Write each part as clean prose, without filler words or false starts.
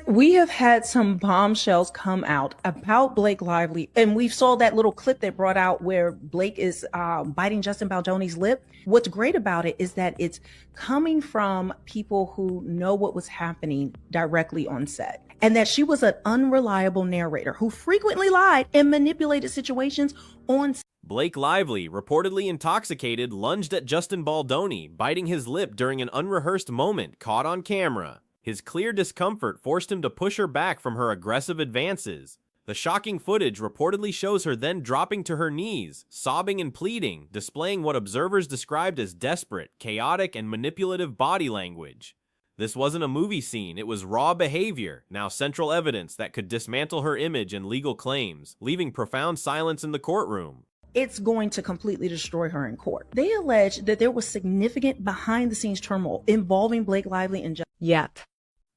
We have had some bombshells come out about Blake Lively, and we saw that little clip that brought out where Blake is biting Justin Baldoni's lip. What's great about it is that it's coming from people who know what was happening directly on set, and that she was an unreliable narrator who frequently lied and manipulated situations on set. Blake Lively, reportedly intoxicated, lunged at Justin Baldoni, biting his lip during an unrehearsed moment caught on camera. His clear discomfort forced him to push her back from her aggressive advances. The shocking footage reportedly shows her then dropping to her knees, sobbing and pleading, displaying what observers described as desperate, chaotic, and manipulative body language. This wasn't a movie scene, it was raw behavior, now central evidence that could dismantle her image and legal claims, leaving profound silence in the courtroom. It's going to completely destroy her in court. They allege that there was significant behind-the-scenes turmoil involving Blake Lively and Yep.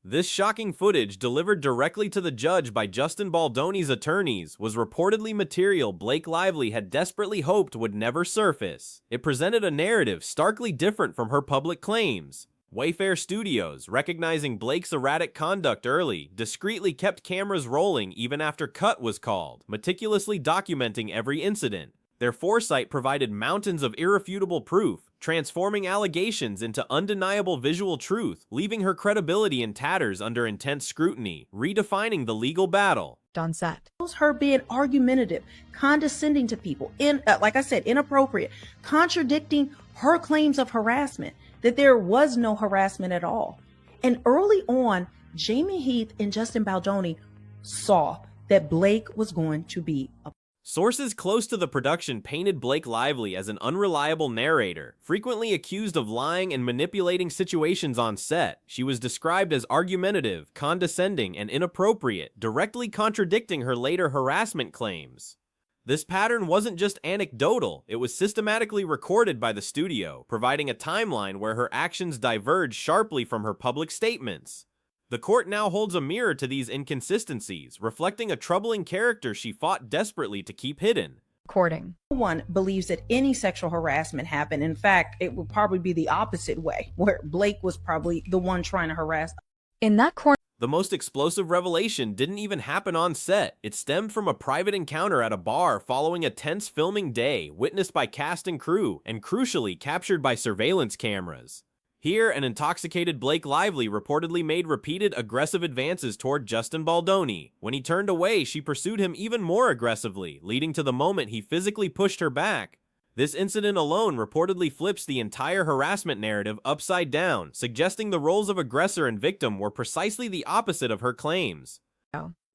This shocking footage, delivered directly to the judge by Justin Baldoni's attorneys, was reportedly material Blake Lively had desperately hoped would never surface. It presented a narrative starkly different from her public claims. Wayfair Studios, recognizing Blake's erratic conduct early, discreetly kept cameras rolling even after cut was called, meticulously documenting every incident. Their foresight provided mountains of irrefutable proof, transforming allegations into undeniable visual truth, leaving her credibility in tatters under intense scrutiny, redefining the legal battle. Onset. Her being argumentative, condescending to people, like I said, inappropriate, contradicting her claims of harassment, that there was no harassment at all. And early on, Jamie Heath and Justin Baldoni saw that Blake was going to be a Sources close to the production painted Blake Lively as an unreliable narrator, frequently accused of lying and manipulating situations on set. She was described as argumentative, condescending, and inappropriate, directly contradicting her later harassment claims. This pattern wasn't just anecdotal, it was systematically recorded by the studio, providing a timeline where her actions diverged sharply from her public statements. The court now holds a mirror to these inconsistencies, reflecting a troubling character she fought desperately to keep hidden. Courting. No one believes that any sexual harassment happened. In fact, it would probably be the opposite way, where Blake was probably the one trying to harass. In that corner. The most explosive revelation didn't even happen on set. It stemmed from a private encounter at a bar following a tense filming day, witnessed by cast and crew, and crucially captured by surveillance cameras. Here, an intoxicated Blake Lively reportedly made repeated aggressive advances toward Justin Baldoni. When he turned away, she pursued him even more aggressively, leading to the moment he physically pushed her back. This incident alone reportedly flips the entire harassment narrative upside down, suggesting the roles of aggressor and victim were precisely the opposite of her claims.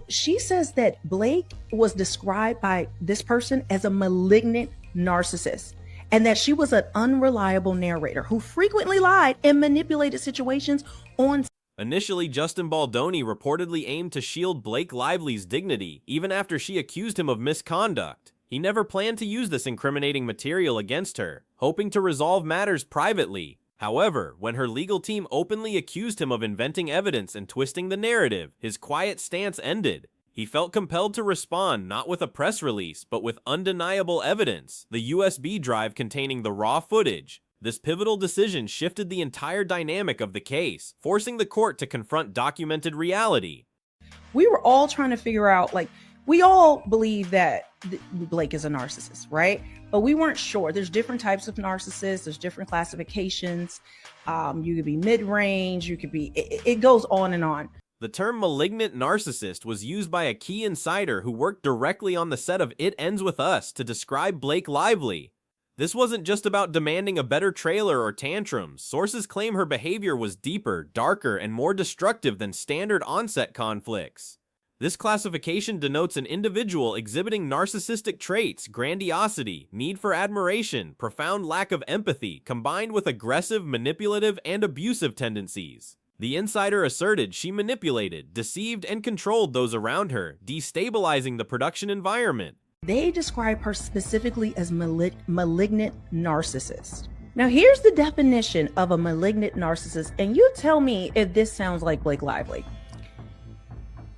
She says that Blake was described by this person as a malignant narcissist, and that she was an unreliable narrator who frequently lied and manipulated situations on. Initially, Justin Baldoni reportedly aimed to shield Blake Lively's dignity, even after she accused him of misconduct. He never planned to use this incriminating material against her, hoping to resolve matters privately. However, when her legal team openly accused him of inventing evidence and twisting the narrative, his quiet stance ended. He felt compelled to respond not with a press release, but with undeniable evidence, the USB drive containing the raw footage. This pivotal decision shifted the entire dynamic of the case, forcing the court to confront documented reality. We were all trying to figure out, we all believe that Blake is a narcissist, right? But we weren't sure. There's different types of narcissists. There's different classifications. You could be mid-range. You could be, it goes on and on. The term malignant narcissist was used by a key insider who worked directly on the set of It Ends With Us to describe Blake Lively. This wasn't just about demanding a better trailer or tantrums. Sources claim her behavior was deeper, darker, and more destructive than standard onset conflicts. This classification denotes an individual exhibiting narcissistic traits, grandiosity, need for admiration, profound lack of empathy, combined with aggressive, manipulative, and abusive tendencies. The insider asserted she manipulated, deceived, and controlled those around her, destabilizing the production environment. They describe her specifically as malignant narcissist. Now, here's the definition of a malignant narcissist, and you tell me if this sounds like Blake Lively.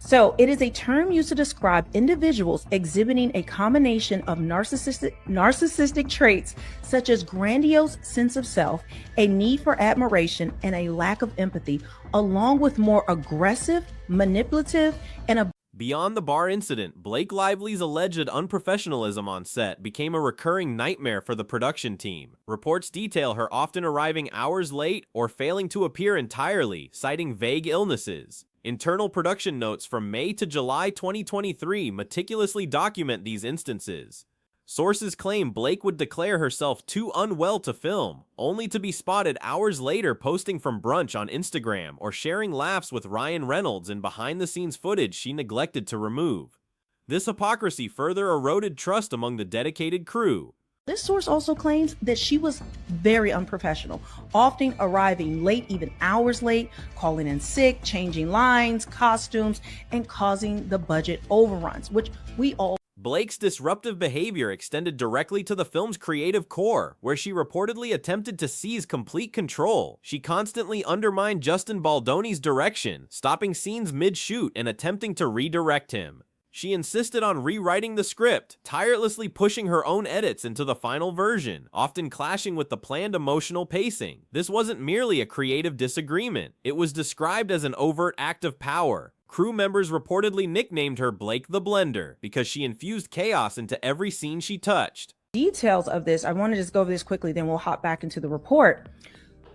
So, it is a term used to describe individuals exhibiting a combination of narcissistic traits such as grandiose sense of self, a need for admiration, and a lack of empathy, along with more aggressive, manipulative, and Beyond the bar incident, Blake Lively's alleged unprofessionalism on set became a recurring nightmare for the production team. Reports detail her often arriving hours late or failing to appear entirely, citing vague illnesses. Internal production notes from May to July 2023 meticulously document these instances. Sources claim Blake would declare herself too unwell to film, only to be spotted hours later posting from brunch on Instagram or sharing laughs with Ryan Reynolds in behind-the-scenes footage she neglected to remove. This hypocrisy further eroded trust among the dedicated crew. This source also claims that she was very unprofessional, often arriving late, even hours late, calling in sick, changing lines, costumes, and causing the budget overruns, which we all. Blake's disruptive behavior extended directly to the film's creative core, where she reportedly attempted to seize complete control. She constantly undermined Justin Baldoni's direction, stopping scenes mid-shoot and attempting to redirect him. She insisted on rewriting the script, tirelessly pushing her own edits into the final version, often clashing with the planned emotional pacing. This wasn't merely a creative disagreement. It was described as an overt act of power. Crew members reportedly nicknamed her Blake the Blender because she infused chaos into every scene she touched. Details of this, I want to just go over this quickly, then we'll hop back into the report.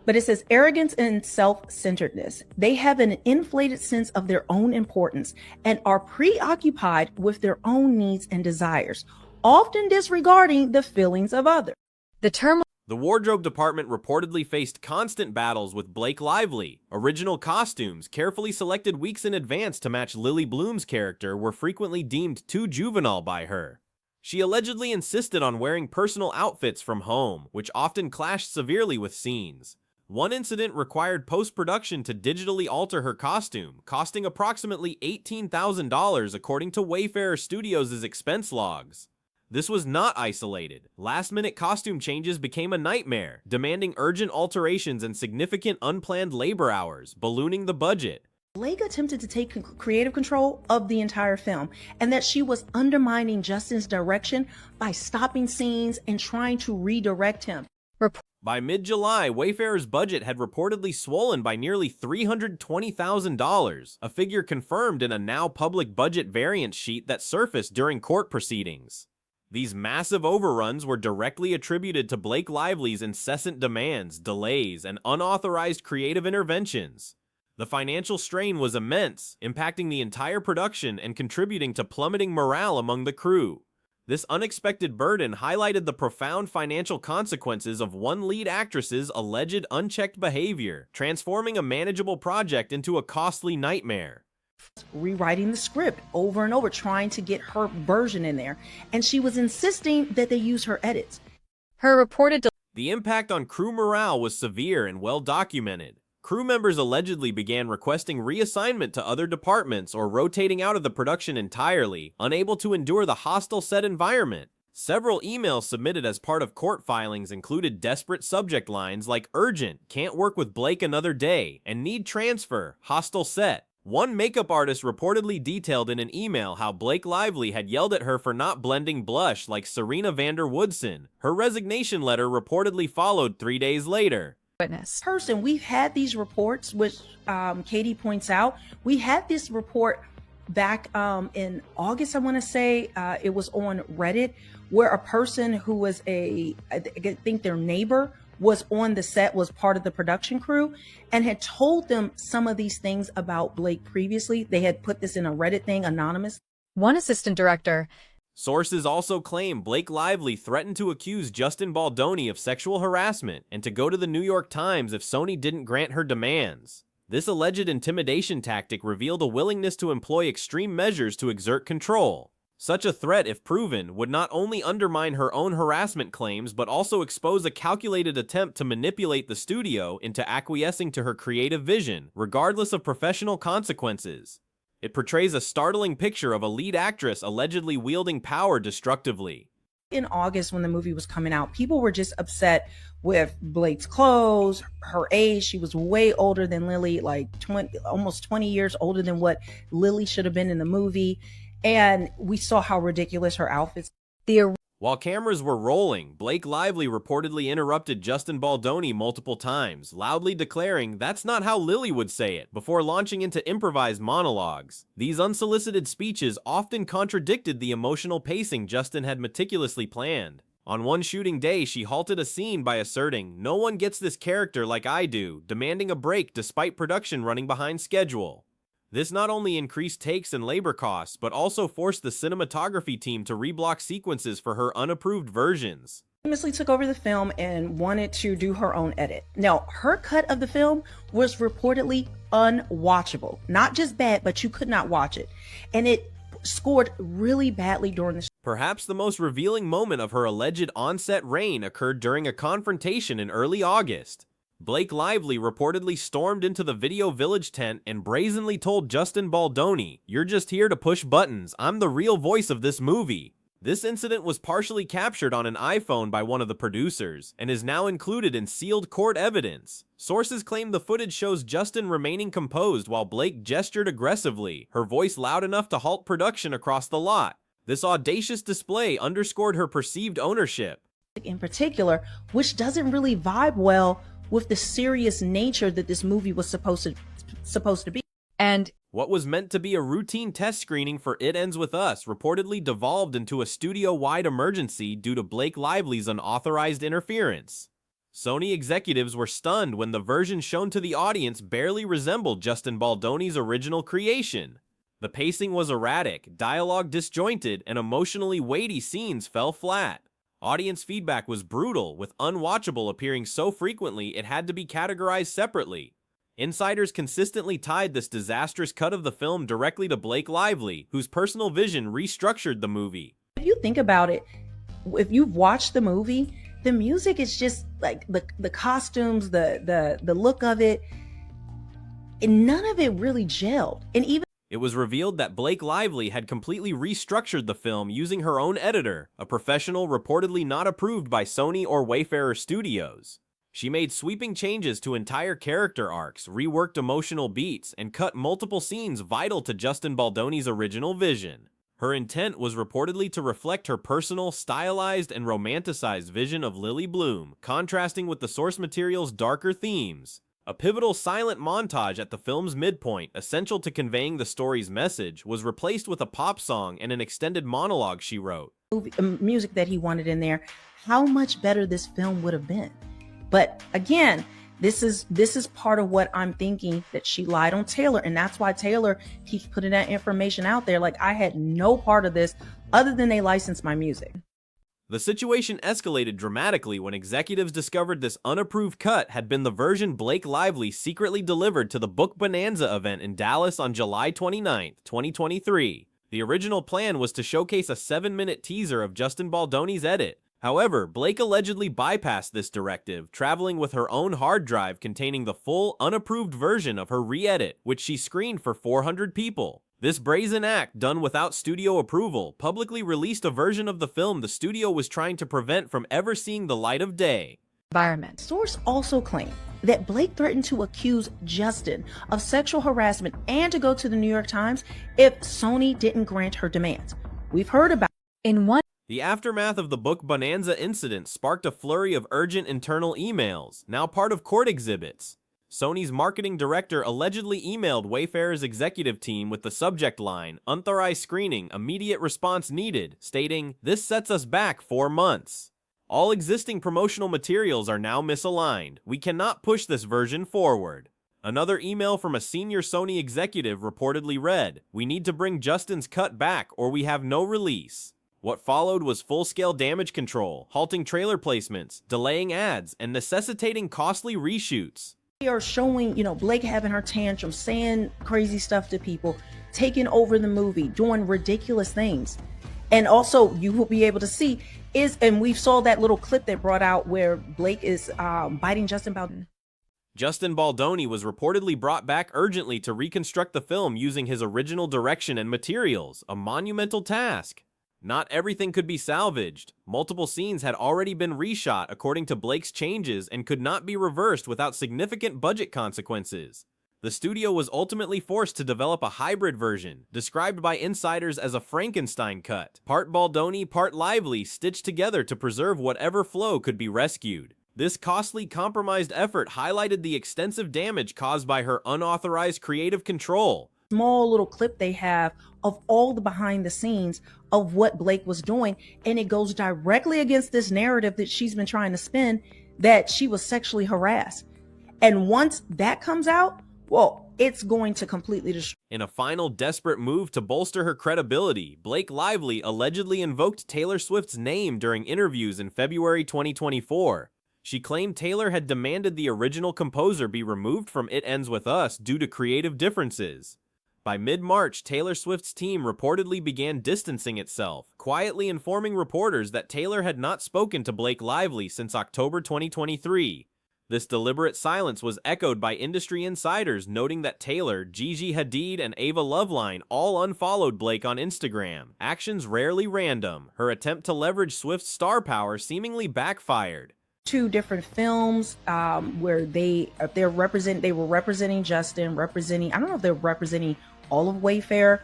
But it says arrogance and self-centeredness. They have an inflated sense of their own importance and are preoccupied with their own needs and desires, often disregarding the feelings of others. The wardrobe department reportedly faced constant battles with Blake Lively. Original costumes, carefully selected weeks in advance to match Lily Bloom's character, were frequently deemed too juvenile by her. She allegedly insisted on wearing personal outfits from home, which often clashed severely with scenes. One incident required post-production to digitally alter her costume, costing approximately $18,000 according to Wayfarer Studios' expense logs. This was not isolated. Last-minute costume changes became a nightmare, demanding urgent alterations and significant unplanned labor hours, ballooning the budget. Blake attempted to take creative control of the entire film, and that she was undermining Justin's direction by stopping scenes and trying to redirect him. By mid-July, Wayfarer's budget had reportedly swollen by nearly $320,000, a figure confirmed in a now public budget variance sheet that surfaced during court proceedings. These massive overruns were directly attributed to Blake Lively's incessant demands, delays, and unauthorized creative interventions. The financial strain was immense, impacting the entire production and contributing to plummeting morale among the crew. This unexpected burden highlighted the profound financial consequences of one lead actress's alleged unchecked behavior, transforming a manageable project into a costly nightmare. Rewriting the script over and over, trying to get her version in there, and she was insisting that they use her edits. The impact on crew morale was severe and well documented. Crew members allegedly began requesting reassignment to other departments or rotating out of the production entirely, unable to endure the hostile set environment. Several emails submitted as part of court filings included desperate subject lines like urgent, can't work with Blake another day, and need transfer, hostile set. One makeup artist reportedly detailed in an email how Blake Lively had yelled at her for not blending blush like Serena van der Woodsen. Her resignation letter reportedly followed 3 days later. We've had these reports, which Katie points out. We had this report back in August, I want to say. It was on Reddit, where a person who was I think their neighbor was on the set, was part of the production crew, and had told them some of these things about Blake previously. They had put this in a Reddit thing, anonymous. One assistant director. Sources also claim Blake Lively threatened to accuse Justin Baldoni of sexual harassment and to go to the New York Times if Sony didn't grant her demands. This alleged intimidation tactic revealed a willingness to employ extreme measures to exert control. Such a threat, if proven, would not only undermine her own harassment claims but also expose a calculated attempt to manipulate the studio into acquiescing to her creative vision, regardless of professional consequences. It portrays a startling picture of a lead actress allegedly wielding power destructively. In August, when the movie was coming out, people were just upset with Blake's clothes, her age. She was way older than Lily, like almost 20 years older than what Lily should have been in the movie. And we saw how ridiculous her outfits. While cameras were rolling, Blake Lively reportedly interrupted Justin Baldoni multiple times, loudly declaring that's not how Lily would say it, before launching into improvised monologues. These unsolicited speeches often contradicted the emotional pacing Justin had meticulously planned. On one shooting day, she halted a scene by asserting, "No one gets this character like I do," demanding a break despite production running behind schedule. This not only increased takes and labor costs, but also forced the cinematography team to reblock sequences for her unapproved versions. Famously took over the film and wanted to do her own edit. Now, her cut of the film was reportedly unwatchable. Not just bad, but you could not watch it. And it scored really badly during the Perhaps the most revealing moment of her alleged onset reign occurred during a confrontation in early August. Blake Lively reportedly stormed into the Video Village tent and brazenly told Justin Baldoni, "You're just here to push buttons. I'm the real voice of this movie." This incident was partially captured on an iPhone by one of the producers, and is now included in sealed court evidence. Sources claim the footage shows Justin remaining composed while Blake gestured aggressively, her voice loud enough to halt production across the lot. This audacious display underscored her perceived ownership. In particular, which doesn't really vibe well with the serious nature that this movie was supposed to be. And what was meant to be a routine test screening for It Ends With Us reportedly devolved into a studio-wide emergency due to Blake Lively's unauthorized interference. Sony executives were stunned when the version shown to the audience barely resembled Justin Baldoni's original creation. The pacing was erratic, dialogue disjointed, and emotionally weighty scenes fell flat. Audience feedback was brutal, with unwatchable appearing so frequently it had to be categorized separately. Insiders consistently tied this disastrous cut of the film directly to Blake Lively, whose personal vision restructured the movie. If you think about it, if you've watched the movie, the music is just like the costumes, the look of it, and none of it really gelled. And even it was revealed that Blake Lively had completely restructured the film using her own editor, a professional reportedly not approved by Sony or Wayfarer Studios. She made sweeping changes to entire character arcs, reworked emotional beats, and cut multiple scenes vital to Justin Baldoni's original vision. Her intent was reportedly to reflect her personal, stylized, and romanticized vision of Lily Bloom, contrasting with the source material's darker themes. A pivotal silent montage at the film's midpoint, essential to conveying the story's message, was replaced with a pop song and an extended monologue she wrote. Music that he wanted in there, how much better this film would have been. But again, this is part of what I'm thinking, that she lied on Taylor, and that's why Taylor keeps putting that information out there. Like, I had no part of this other than they licensed my music. The situation escalated dramatically when executives discovered this unapproved cut had been the version Blake Lively secretly delivered to the Book Bonanza event in Dallas on July 29, 2023. The original plan was to showcase a 7-minute teaser of Justin Baldoni's edit. However, Blake allegedly bypassed this directive, traveling with her own hard drive containing the full, unapproved version of her re-edit, which she screened for 400 people. This brazen act, done without studio approval, publicly released a version of the film the studio was trying to prevent from ever seeing the light of day. environment. Source also claimed that Blake threatened to accuse Justin of sexual harassment and to go to the New York Times if Sony didn't grant her demands. We've heard about In one The aftermath of the Book Bonanza incident sparked a flurry of urgent internal emails, now part of court exhibits. Sony's marketing director allegedly emailed Wayfarer's executive team with the subject line, "Unauthorized screening, immediate response needed," stating, "This sets us back 4 months. All existing promotional materials are now misaligned. We cannot push this version forward." Another email from a senior Sony executive reportedly read, "We need to bring Justin's cut back or we have no release." What followed was full-scale damage control, halting trailer placements, delaying ads, and necessitating costly reshoots. they are showing, Blake having her tantrum, saying crazy stuff to people, taking over the movie, doing ridiculous things. And also, you will be able to see and we saw that little clip that brought out where Blake is biting Justin Baldoni. Justin Baldoni was reportedly brought back urgently to reconstruct the film using his original direction and materials, a monumental task. Not everything could be salvaged. Multiple scenes had already been reshot according to Blake's changes and could not be reversed without significant budget consequences. The studio was ultimately forced to develop a hybrid version, described by insiders as a Frankenstein cut, part Baldoni, part Lively, stitched together to preserve whatever flow could be rescued. This costly compromised effort highlighted the extensive damage caused by her unauthorized creative control. Small little clip they have of all the behind the scenes of what Blake was doing, and it goes directly against this narrative that she's been trying to spin, that she was sexually harassed. And once that comes out, well, it's going to completely destroy. In a final desperate move to bolster her credibility, Blake Lively allegedly invoked Taylor Swift's name during interviews in February 2024. She claimed Taylor had demanded the original composer be removed from It Ends With Us due to creative differences. By mid-March, Taylor Swift's team reportedly began distancing itself, quietly informing reporters that Taylor had not spoken to Blake Lively since October 2023. This deliberate silence was echoed by industry insiders, noting that Taylor, Gigi Hadid, and Ava Loveline all unfollowed Blake on Instagram. Actions rarely random. Her attempt to leverage Swift's star power seemingly backfired. 2 different films where they were representing Justin, I don't know if they're representing all of Wayfair,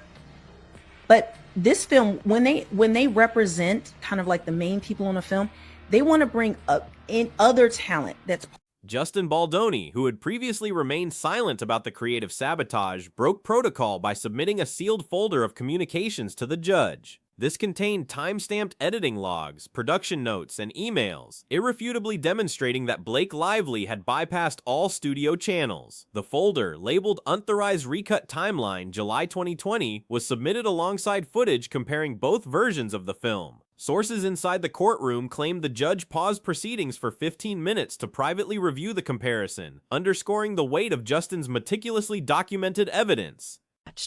but this film, when they represent kind of like the main people in a film, they want to bring up in other talent that's. Justin Baldoni, who had previously remained silent about the creative sabotage, broke protocol by submitting a sealed folder of communications to the judge. This contained time-stamped editing logs, production notes, and emails, irrefutably demonstrating that Blake Lively had bypassed all studio channels. The folder, labeled Unauthorized Recut Timeline July 2020, was submitted alongside footage comparing both versions of the film. Sources inside the courtroom claimed the judge paused proceedings for 15 minutes to privately review the comparison, underscoring the weight of Justin's meticulously documented evidence.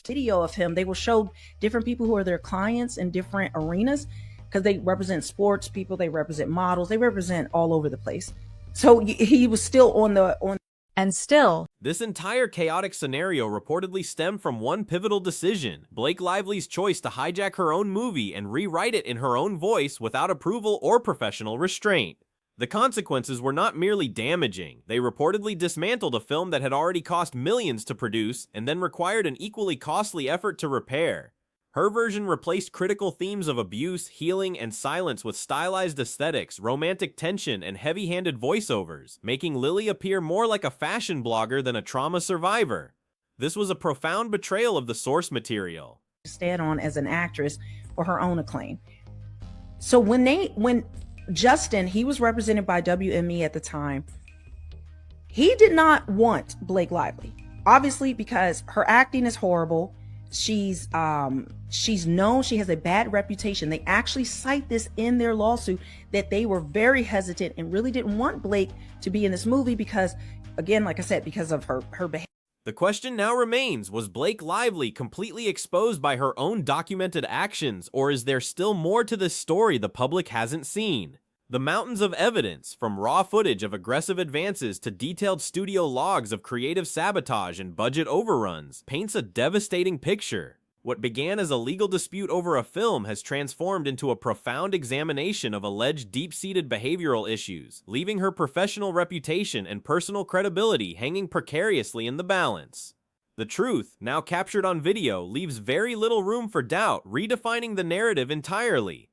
Video of him, they will show different people who are their clients in different arenas, because they represent sports people, they represent models, they represent all over the place. So he was still on. And still, this entire chaotic scenario reportedly stemmed from one pivotal decision: Blake Lively's choice to hijack her own movie and rewrite it in her own voice without approval or professional restraint. The consequences were not merely damaging. They reportedly dismantled a film that had already cost millions to produce and then required an equally costly effort to repair. Her version replaced critical themes of abuse, healing, and silence with stylized aesthetics, romantic tension, and heavy-handed voiceovers, making Lily appear more like a fashion blogger than a trauma survivor. This was a profound betrayal of the source material. Stand on as an actress for her own acclaim. So when Justin, he was represented by WME at the time, he did not want Blake Lively, obviously, because her acting is horrible. She's known, she has a bad reputation. They actually cite this in their lawsuit, that they were very hesitant and really didn't want Blake to be in this movie because, again, like I said, because of her behavior. The question now remains, was Blake Lively completely exposed by her own documented actions, or is there still more to this story the public hasn't seen? The mountains of evidence, from raw footage of aggressive advances to detailed studio logs of creative sabotage and budget overruns, paints a devastating picture. What began as a legal dispute over a film has transformed into a profound examination of alleged deep-seated behavioral issues, leaving her professional reputation and personal credibility hanging precariously in the balance. The truth, now captured on video, leaves very little room for doubt, redefining the narrative entirely.